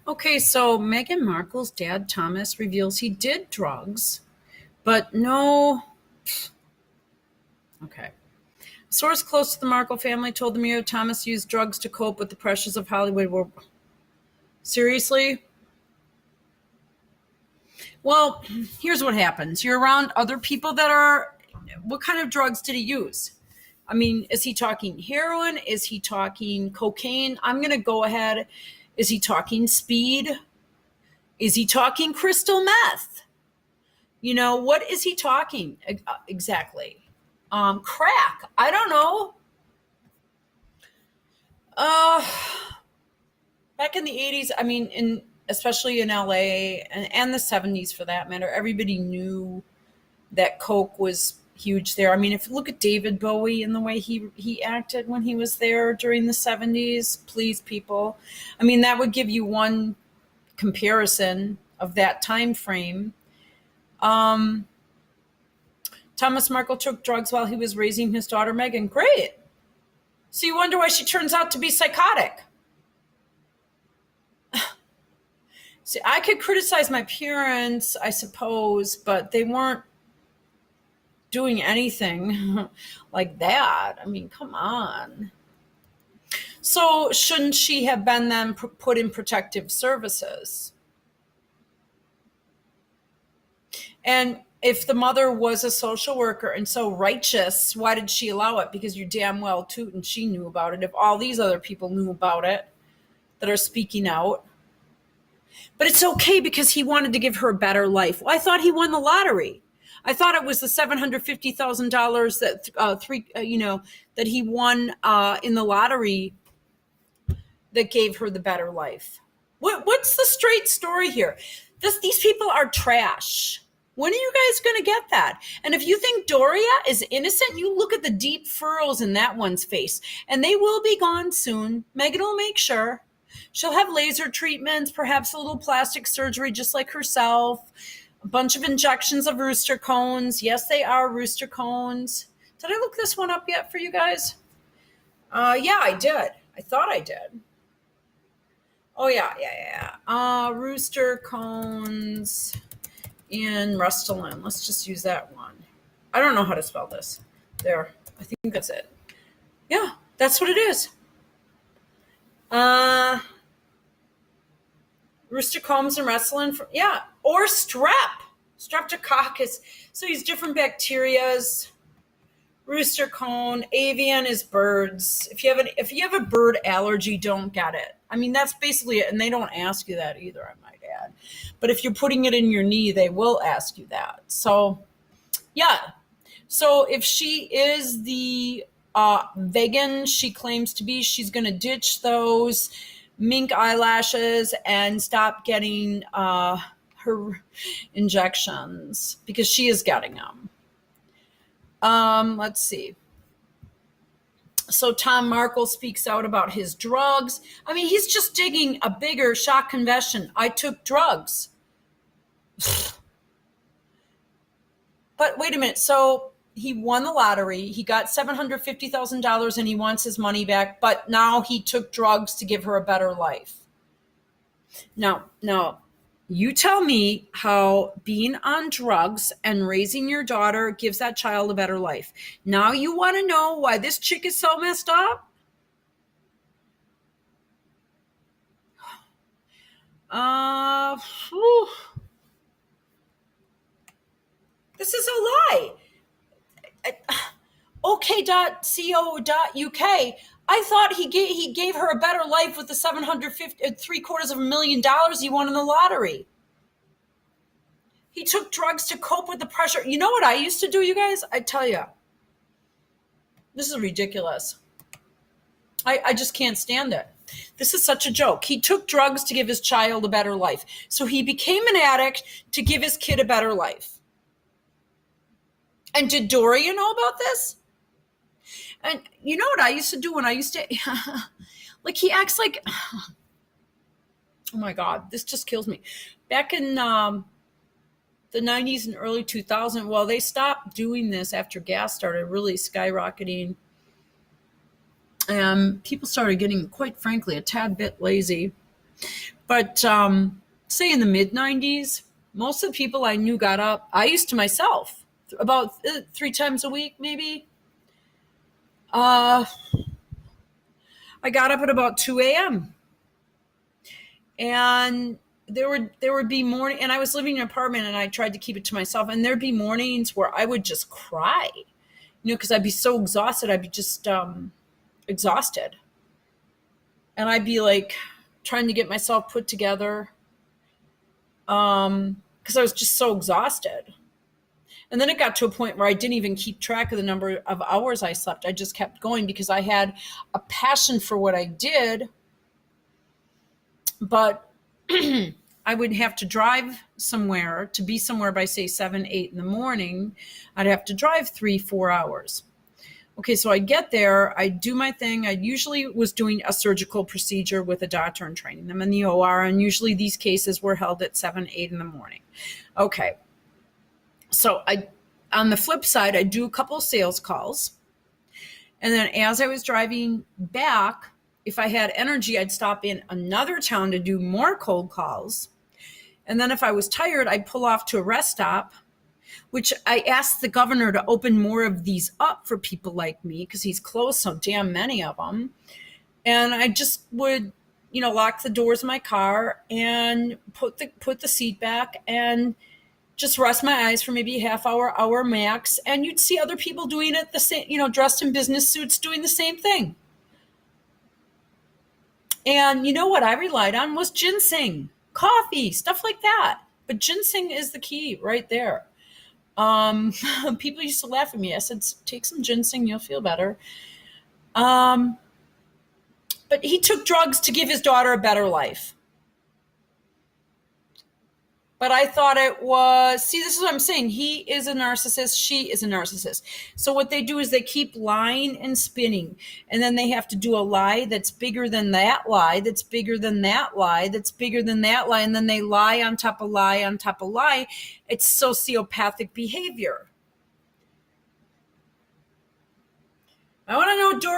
Okay, so Meghan Markle's dad, Thomas, reveals he did drugs, but no. Okay. A source close to the Markle family told the Mirror Thomas used drugs to cope with the pressures of Hollywood. Seriously? Well, here's what happens. You're around other people that are. What kind of drugs did he use? I mean, is he talking heroin? Is he talking cocaine? I'm going to go ahead. Is he talking speed? Is he talking crystal meth? What is he talking exactly? Crack. I don't know. Uh, Back in the 80s, I mean, especially in LA and the 70s for that matter, everybody knew that coke was huge there. I mean, if you look at David Bowie and the way he acted when he was there during the 70s, please people. I mean, that would give you one comparison of that time frame. Thomas Markle took drugs while he was raising his daughter Meghan. Great. So you wonder why she turns out to be psychotic. See, I could criticize my parents, I suppose, but they weren't doing anything like that. I mean, come on. So shouldn't she have been then put in protective services? And if the mother was a social worker and so righteous, why did she allow it? Because you damn well tootin' she knew about it. If all these other people knew about it that are speaking out. But it's okay because he wanted to give her a better life. Well, I thought he won the lottery. I thought it was the $750,000 that he won in the lottery that gave her the better life. What's the straight story here? These people are trash. When are you guys going to get that? And if you think Doria is innocent, you look at the deep furrows in that one's face, and they will be gone soon. Meghan will make sure. She'll have laser treatments, perhaps a little plastic surgery just like herself, a bunch of injections of rooster cones. Yes, they are rooster cones. Did I look this one up yet for you guys? Yeah, I did. I thought I did. Oh, yeah. Rooster cones in Restylane. Let's just use that one. I don't know how to spell this. There. I think that's it. Yeah, that's what it is. Rooster combs and Restylane. Or streptococcus. So these different bacterias. Rooster cone, avian is birds. If you have a bird allergy, don't get it. I mean, that's basically it, and they don't ask you that either, I might add. But if you're putting it in your knee, they will ask you that. So, yeah. So if she is the vegan she claims to be, she's going to ditch those mink eyelashes and stop getting her injections because she is getting them. Let's see. So Tom Markle speaks out about his drugs. I mean, he's just digging a bigger shock confession. I took drugs. But wait a minute. So he won the lottery. He got $750,000 and he wants his money back. But now he took drugs to give her a better life. Now, you tell me how being on drugs and raising your daughter gives that child a better life. Now you want to know why this chick is so messed up? This is a lie. OK.co.uk. I thought he gave her a better life with the $750,000 he won in the lottery. He took drugs to cope with the pressure. You know what I used to do, you guys? I tell you, this is ridiculous. I just can't stand it. This is such a joke. He took drugs to give his child a better life. So he became an addict to give his kid a better life. And did Doria know about this? And you know what I used to do when I used to, like he acts like, oh my God, this just kills me. Back in the 90s and early 2000s, well, they stopped doing this after gas started really skyrocketing. And people started getting, quite frankly, a tad bit lazy. But say in the mid 90s, most of the people I knew got up. I used to myself about 3 times a week, maybe. Uh, I got up at about 2 a.m. and there would be morning, and I was living in an apartment, and I tried to keep it to myself. And there'd be mornings where I would just cry, because I'd be so exhausted. I'd be just exhausted, and I'd be like trying to get myself put together, because I was just so exhausted. And then it got to a point where I didn't even keep track of the number of hours I slept. I just kept going because I had a passion for what I did. But I would have to drive somewhere to be somewhere by, say, 7, 8 in the morning. I'd have to drive 3, 4 hours. Okay, so I get there, I do my thing. I usually was doing a surgical procedure with a doctor and training them in the OR, and usually these cases were held at 7, 8 in the morning. Okay, so on the flip side, I do a couple of sales calls, and then as I was driving back, if I had energy, I'd stop in another town to do more cold calls, and then if I was tired, I'd pull off to a rest stop, which I asked the governor to open more of these up for people like me because he's closed so damn many of them. And I just would, lock the doors of my car and put the seat back and just rest my eyes for maybe a half hour max. And you'd see other people doing it the same, dressed in business suits doing the same thing. And what I relied on was ginseng, coffee, stuff like that. But ginseng is the key right there. People used to laugh at me. I said, take some ginseng, you'll feel better. But he took drugs to give his daughter a better life. But I thought it was, see, this is what I'm saying. He is a narcissist. She is a narcissist. So what they do is they keep lying and spinning. And then they have to do a lie that's bigger than that lie, that's bigger than that lie, that's bigger than that lie. And then they lie on top of lie on top of lie. It's sociopathic behavior. I want to know, Dory.